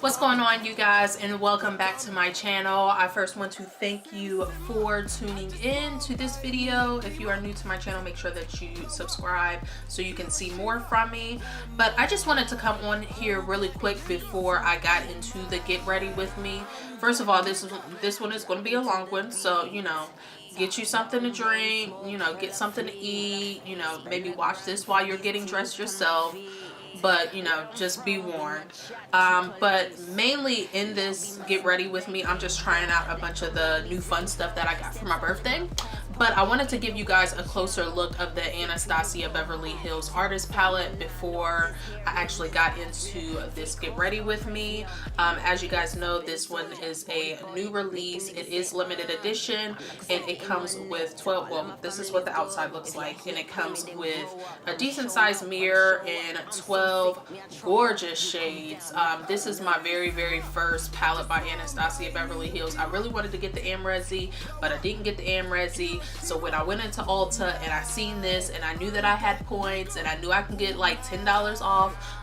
What's going on, you guys, and welcome back to my channel. I first want to thank you for tuning in to this video. If you are new to my channel, make sure that you subscribe so you can see more from me. But I just wanted to come on here really quick before I got into the get ready with me. First of all, this one is going to be a long one, so you know, get you something to drink, you know, get something to eat, you know, maybe watch this while you're getting dressed yourself. But you know, just be warned. But mainly in this get ready with me, I'm just trying out a bunch of the new fun stuff that I got for my birthday. But I wanted to give you guys a closer look of the Anastasia Beverly Hills Artist Palette before I actually got into this get ready with me. As you guys know, this one is a new release. It is limited edition, and it comes with 12, well, this is what the outside looks like, and it comes with a decent sized mirror and 12 gorgeous shades. This is my very first palette by Anastasia Beverly Hills. I really wanted to get the Amrezi, but I didn't get the Amrezi. So when I went into Ulta and I seen this and I knew that I had points and I knew I can get like $10 off,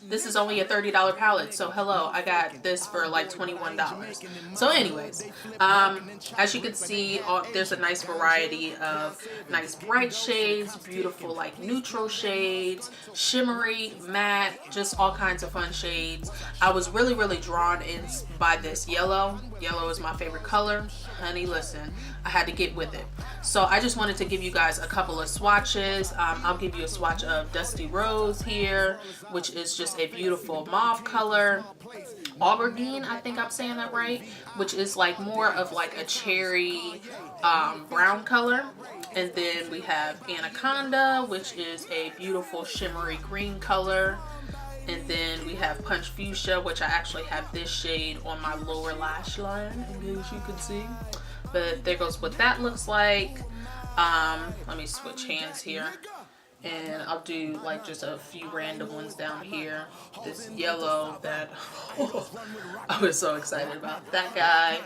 this is only a $30 palette, so hello, I got this for like $21. So anyways, as you can see, there's a nice variety of nice bright shades, beautiful like neutral shades, shimmery, matte, just all kinds of fun shades. I was really drawn in by this yellow. Yellow is my favorite color. Honey, listen, I had to get with it. So I just wanted to give you guys a couple of swatches. I'll give you a swatch of Dusty Rose here, which is just a beautiful mauve color. Aubergine, I think I'm saying that right, which is like more of like a cherry brown color. And then we have Anaconda, which is a beautiful shimmery green color. And then we have Punch Fuchsia, which I actually have this shade on my lower lash line, in case you can see. But there goes what that looks like. Let me switch hands here. And I'll do like just a few random ones down here. This yellow that I was so excited about. That guy.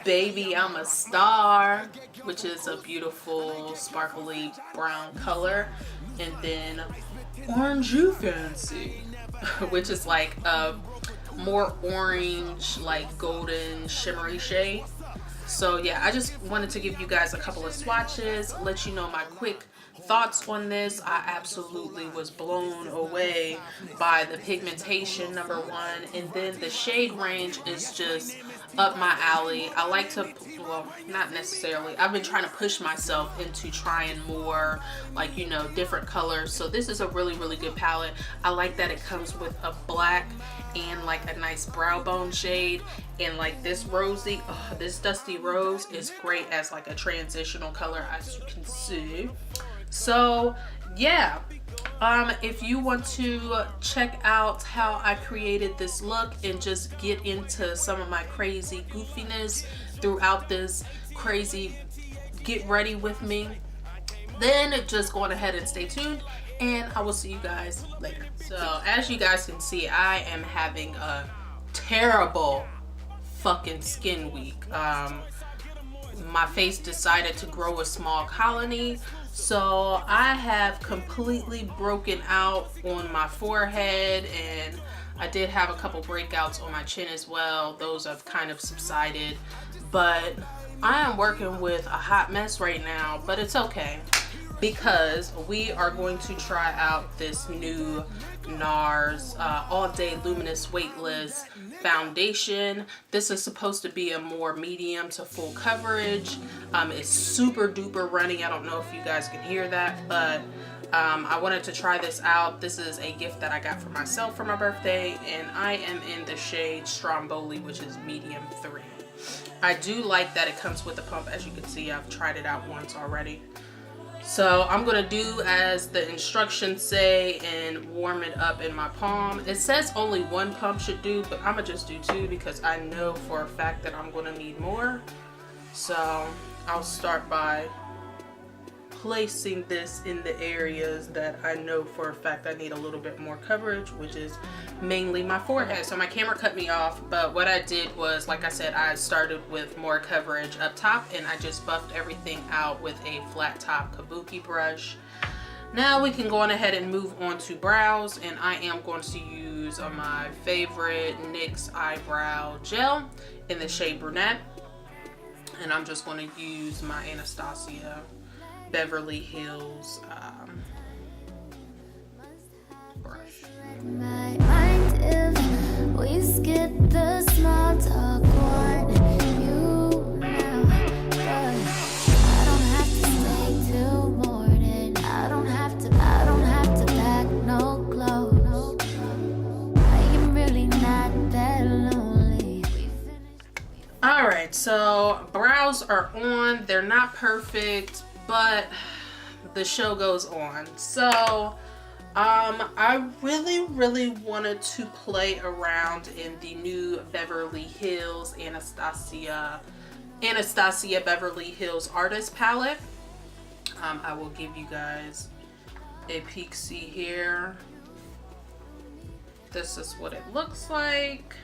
Baby, I'm a Star, which is a beautiful sparkly brown color. And then Orange You Fancy, which is like a more orange, like golden shimmery shade. So yeah, I just wanted to give you guys a couple of swatches, let you know my quick thoughts on this. I absolutely was blown away by the pigmentation, number one, and then the shade range is just up my alley. I like to, well, not necessarily, I've been trying to push myself into trying more, like, you know, different colors. So this is a really good palette. I like that it comes with a black and like a nice brow bone shade, and like this rosy, this Dusty Rose is great as like a transitional color, as you can see. So yeah, if you want to check out how I created this look and just get into some of my crazy goofiness throughout this crazy get ready with me, then just go on ahead and stay tuned, and I will see you guys later. So as you guys can see, I am having a terrible fucking skin week. My face decided to grow a small colony, so I have completely broken out on my forehead, and I did have a couple breakouts on my chin as well. Those have kind of subsided, but I am working with a hot mess right now, but it's okay, because we are going to try out this new Nars All Day Luminous Weightless foundation. This is supposed to be a more medium to full coverage. It's super duper runny. I don't know if you guys can hear that, but I wanted to try this out. This is a gift that I got for myself for my birthday, and I am in the shade Stromboli, which is medium 3. I do like that it comes with a pump. As you can see, I've tried it out once already. So I'm gonna do as the instructions say and warm it up in my palm. It says only one pump should do, but I'm gonna just do 2 because I know for a fact that I'm gonna need more. So I'll start by placing this in the areas that I know for a fact I need a little bit more coverage, which is mainly my forehead. So my camera cut me off, but what I did was, like I said, I started with more coverage up top, and I just buffed everything out with a flat top kabuki brush. Now we can go on ahead and move on to brows, and I am going to use use my favorite NYX eyebrow gel in the shade Brunette. And I'm just going to use my Anastasia Beverly Hills brush. My mind if we skip the small talk one, you know, but I don't have to stay till morning. I don't have to pack no clothes. I am really not that lonely. All right, so brows are on. They're not perfect, but the show goes on. So I really wanted to play around in the new Beverly Hills Anastasia Beverly Hills Artist Palette. I will give you guys a peek see here. This is what it looks like.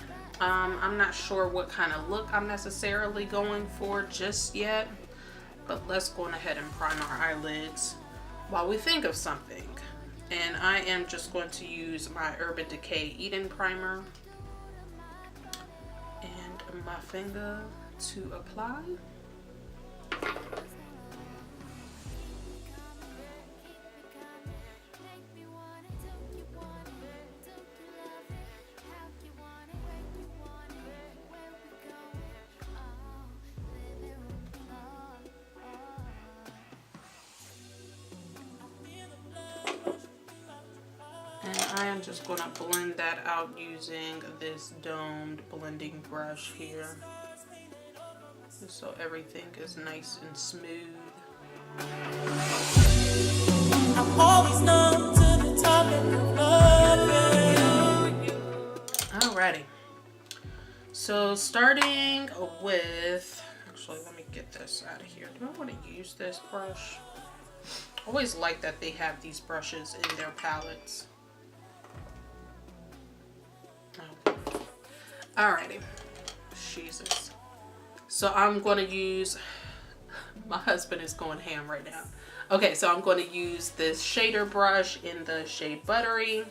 I'm not sure what kind of look I'm necessarily going for just yet, but let's go ahead and prime our eyelids while we think of something. And I am just going to use my Urban Decay Eden Primer and my finger to apply. And I am just going to blend that out using this domed blending brush here, just so everything is nice and smooth. I'm always known to the topic of loving. Alrighty. So starting with, actually let me get this out of here. Do I want to use this brush? I always like that they have these brushes in their palettes. Alrighty, Jesus. So I'm going to use, my husband is going ham right now. Okay, so I'm going to use this shader brush in the shade Buttery,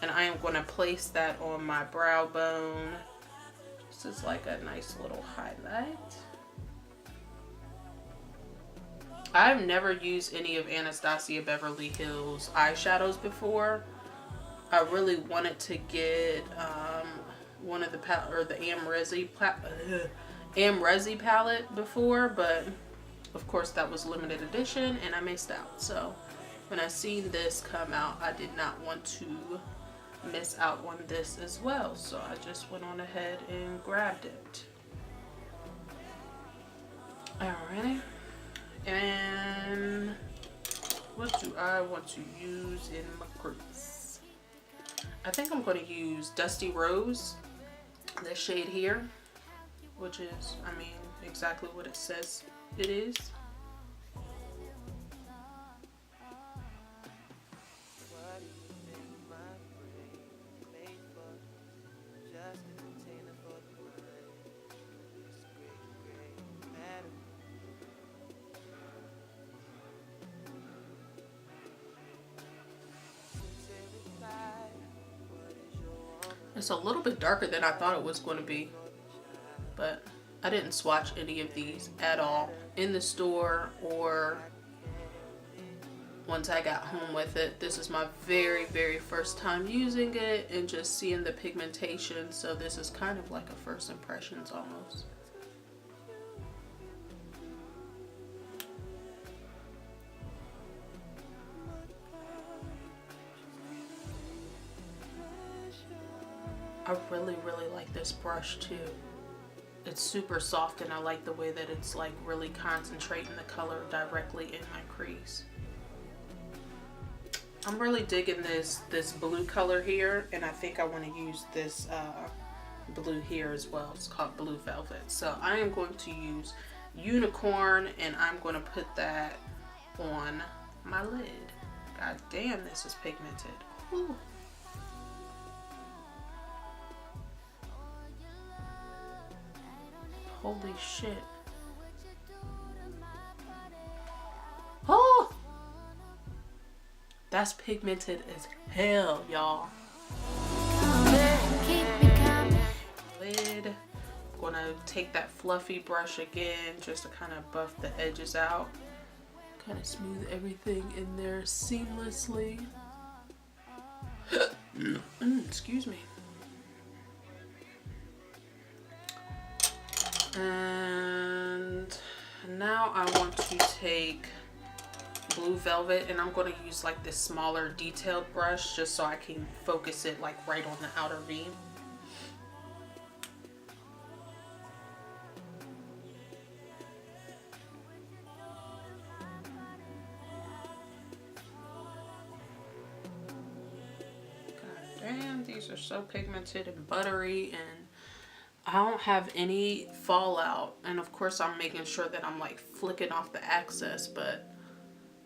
and I am going to place that on my brow bone. This is like a nice little highlight. I've never used any of Anastasia Beverly Hills eyeshadows before. I really wanted to get one of the Amrezi palette before, but of course that was limited edition and I missed out. So when I seen this come out, I did not want to miss out on this as well. So I just went on ahead and grabbed it. Alrighty. And what do I want to use in my crease? I think I'm going to use Dusty Rose, this shade here, which is, I mean, exactly what it says it is. It's a little bit darker than I thought it was going to be, but I didn't swatch any of these at all in the store or once I got home with it. This is my very first time using it and just seeing the pigmentation, so this is kind of like a first impressions almost. I really like this brush too. It's super soft and I like the way that it's like really concentrating the color directly in my crease. I'm really digging this blue color here, and I think I want to use this blue here as well. It's called Blue Velvet. So I am going to use Unicorn and I'm going to put that on my lid. God damn, this is pigmented. Whew. Holy shit. Oh! That's pigmented as hell, y'all. keep me calm. Lid. I'm gonna take that fluffy brush again just to kind of buff the edges out. Kind of smooth everything in there seamlessly. Excuse me. And now I want to take Blue Velvet, and I'm going to use like this smaller detailed brush just so I can focus it like right on the outer V. God damn, these are so pigmented and buttery, and I don't have any fallout. And of course I'm making sure that I'm like flicking off the excess, but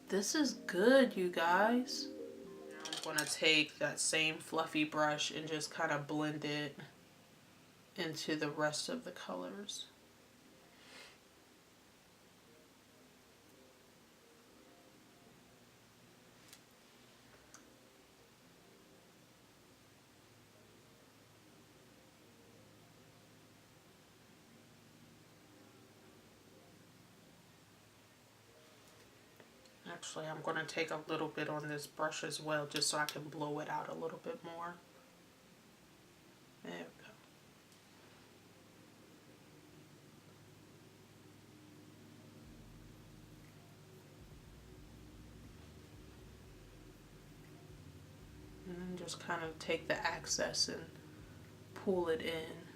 this is good, you guys. Now I'm gonna take that same fluffy brush and just kind of blend it into the rest of the colors. Actually, I'm going to take a little bit on this brush as well, just so I can blow it out a little bit more. There we go. And then just kind of take the excess and pull it in.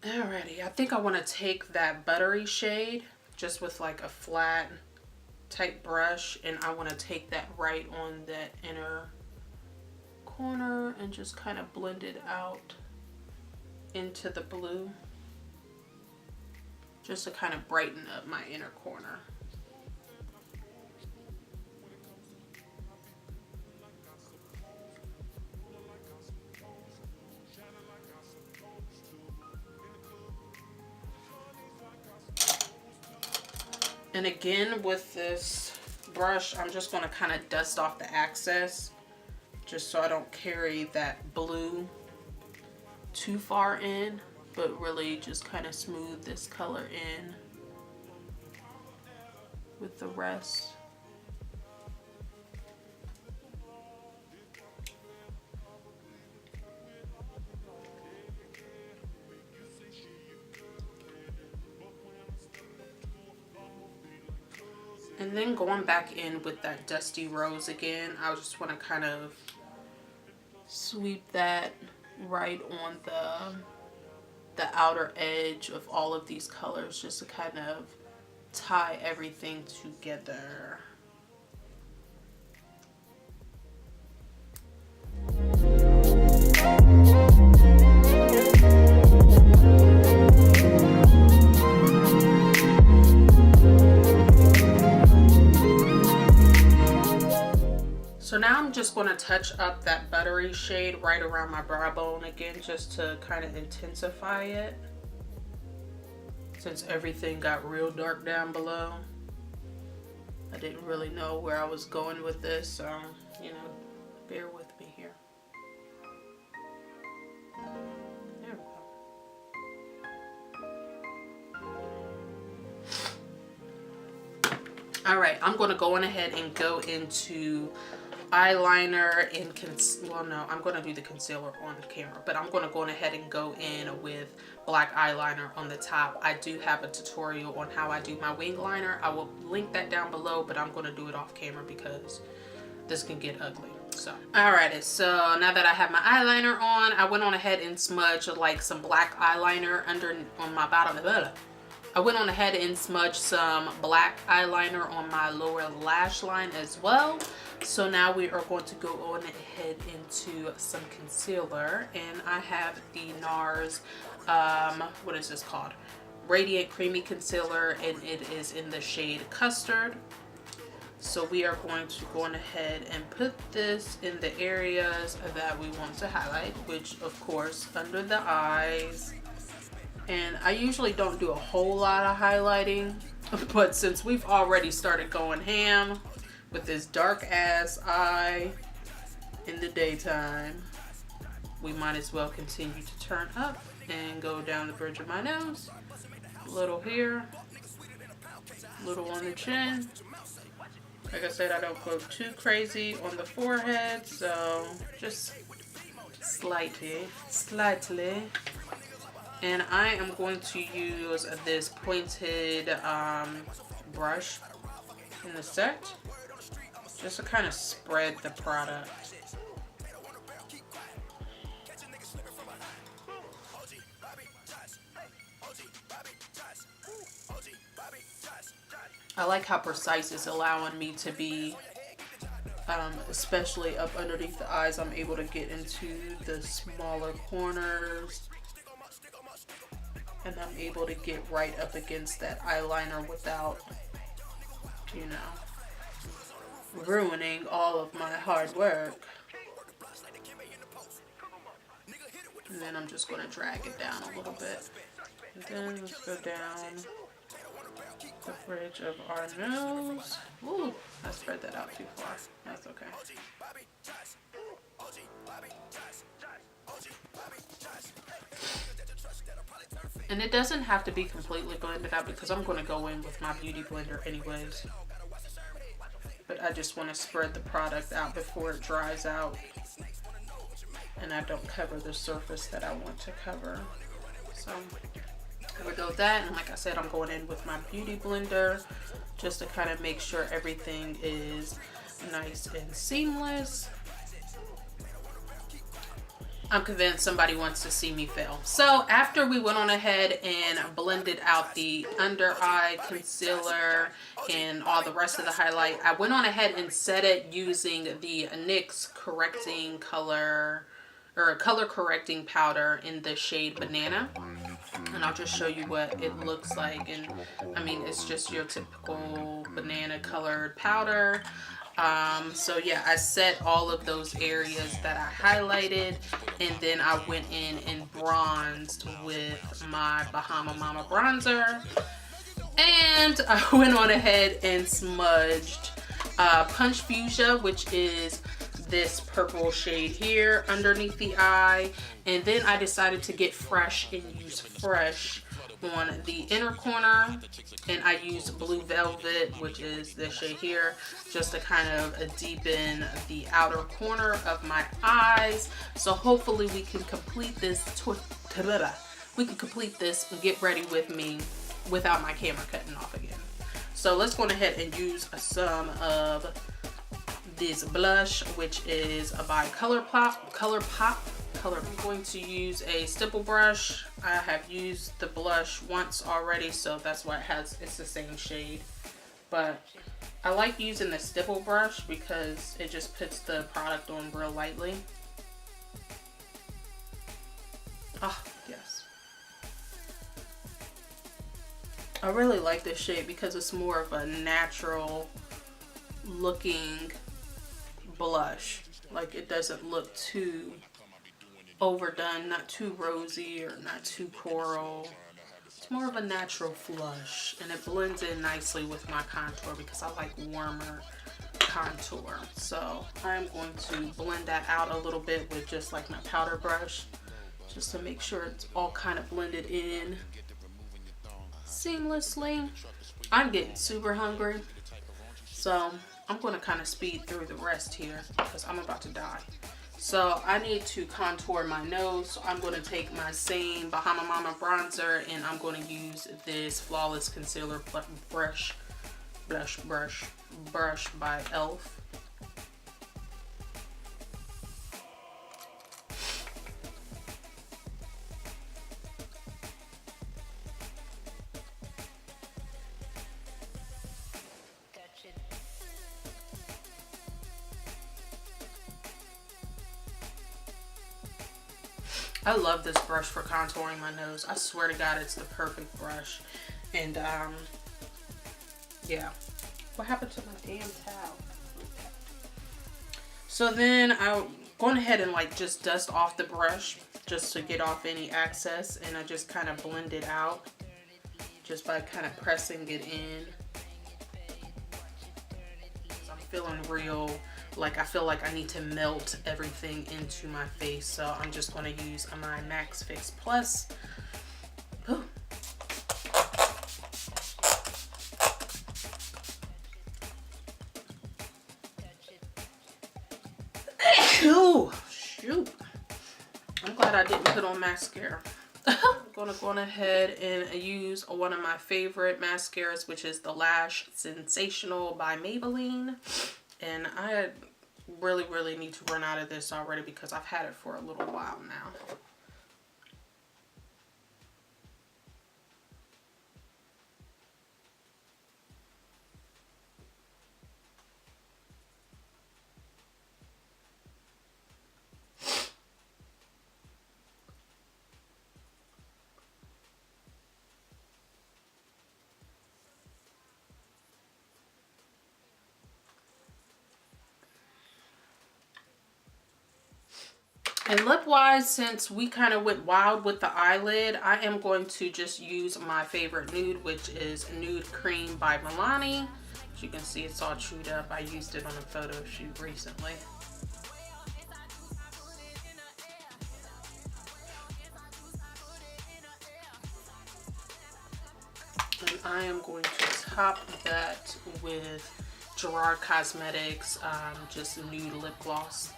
Alrighty, I think I want to take that buttery shade just with like a flat type brush, and I want to take that right on that inner corner and just kind of blend it out into the blue just to kind of brighten up my inner corner. And again, with this brush, I'm just going to kind of dust off the excess just so I don't carry that blue too far in, but really just kind of smooth this color in with the rest. And then going back in with that Dusty Rose again, I just want to kind of sweep that right on the outer edge of all of these colors just to kind of tie everything together. So now I'm just going to touch up that buttery shade right around my brow bone again, just to kind of intensify it, since everything got real dark down below. I didn't really know where I was going with this, so, you know, bear with me here. There we go. Alright, I'm going to go on ahead and go into eyeliner and well, no, I'm going to do the concealer on camera, but I'm going to go on ahead and go in with black eyeliner on the top. I do have a tutorial on how I do my wing liner. I will link that down below, but I'm going to do it off camera because this can get ugly. So alrighty, so now that I have my eyeliner on, I went on ahead and smudged like some black eyeliner on my bottom. I went on ahead and smudged some black eyeliner on my lower lash line as well. So now we are going to go on ahead into some concealer, and I have the Nars, what is this called? Radiant Creamy Concealer, and it is in the shade Custard. So we are going to go on ahead and put this in the areas that we want to highlight, which of course under the eyes. And I usually don't do a whole lot of highlighting, but since we've already started going ham with this dark ass eye in the daytime, we might as well continue to turn up and go down the bridge of my nose. A little here, a little on the chin. Like I said, I don't go too crazy on the forehead, so just slightly. And I am going to use this pointed brush in the set, just to kind of spread the product. I like how precise it's allowing me to be, especially up underneath the eyes. I'm able to get into the smaller corners, and I'm able to get right up against that eyeliner without, you know, ruining all of my hard work. And then I'm just going to drag it down a little bit. And then let's go down the bridge of our nose. Ooh, I spread that out too far. That's okay. And it doesn't have to be completely blended out because I'm going to go in with my beauty blender anyways. But I just want to spread the product out before it dries out, and I don't cover the surface that I want to cover. So here we go with that. And like I said, I'm going in with my beauty blender just to kind of make sure everything is nice and seamless. I'm convinced somebody wants to see me fail. So after we went on ahead and blended out the under eye concealer and all the rest of the highlight, I went on ahead and set it using the NYX correcting color, or color correcting powder in the shade Banana. And I'll just show you what it looks like. And I mean, it's just your typical banana colored powder. So yeah, I set all of those areas that I highlighted, and then I went in and bronzed with my Bahama Mama bronzer, and I went on ahead and smudged Punch Fuchsia, which is this purple shade here underneath the eye. And then I decided to get fresh and use Fresh on the inner corner, and I used Blue Velvet, which is this shade here, just to kind of deepen the outer corner of my eyes. So hopefully we can complete this and get ready with me without my camera cutting off again. So let's go ahead and use some of this blush, which is by ColourPop. I'm going to use a stipple brush. I have used the blush once already, so that's why it's the same shade. But I like using the stipple brush because it just puts the product on real lightly. Ah, yes. I really like this shade because it's more of a natural looking blush. Like, it doesn't look too overdone, not too rosy or not too coral. It's more of a natural flush, and it blends in nicely with my contour because I like warmer contour. So I'm going to blend that out a little bit with just like my powder brush, just to make sure it's all kind of blended in seamlessly. I'm getting super hungry, so I'm going to kind of speed through the rest here because I'm about to die. So I need to contour my nose. So I'm going to take my same Bahama Mama bronzer, and I'm going to use this Flawless Concealer brush by e.l.f. I love this brush for contouring my nose. I swear to God, it's the perfect brush. And yeah. What happened to my damn towel? So then I'm going ahead and like just dust off the brush just to get off any excess, and I just kind of blend it out just by kind of pressing it in. So I'm feeling real like I feel like I need to melt everything into my face. So I'm just going to use my Max Fix Plus. Ooh. Ooh, shoot. I'm glad I didn't put on mascara. I'm gonna go on ahead and use one of my favorite mascaras, which is the Lash Sensational by Maybelline. And I really need to run out of this already because I've had it for a little while now. And lip wise, since we kind of went wild with the eyelid, I am going to just use my favorite nude, which is Nude Cream by Milani. As you can see, it's all chewed up. I used it on a photo shoot recently. And I am going to top that with Gerard Cosmetics, just nude lip gloss.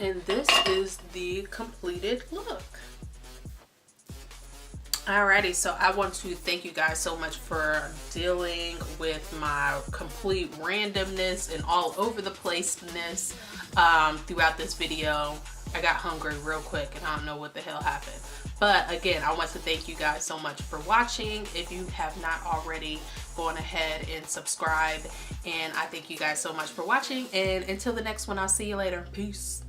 And this is the completed look. Alrighty, so I want to thank you guys so much for dealing with my complete randomness and all over the placeness throughout this video. I got hungry real quick and I don't know what the hell happened. But again, I want to thank you guys so much for watching. If you have not already, go on ahead and subscribe. And I thank you guys so much for watching. And until the next one, I'll see you later. Peace.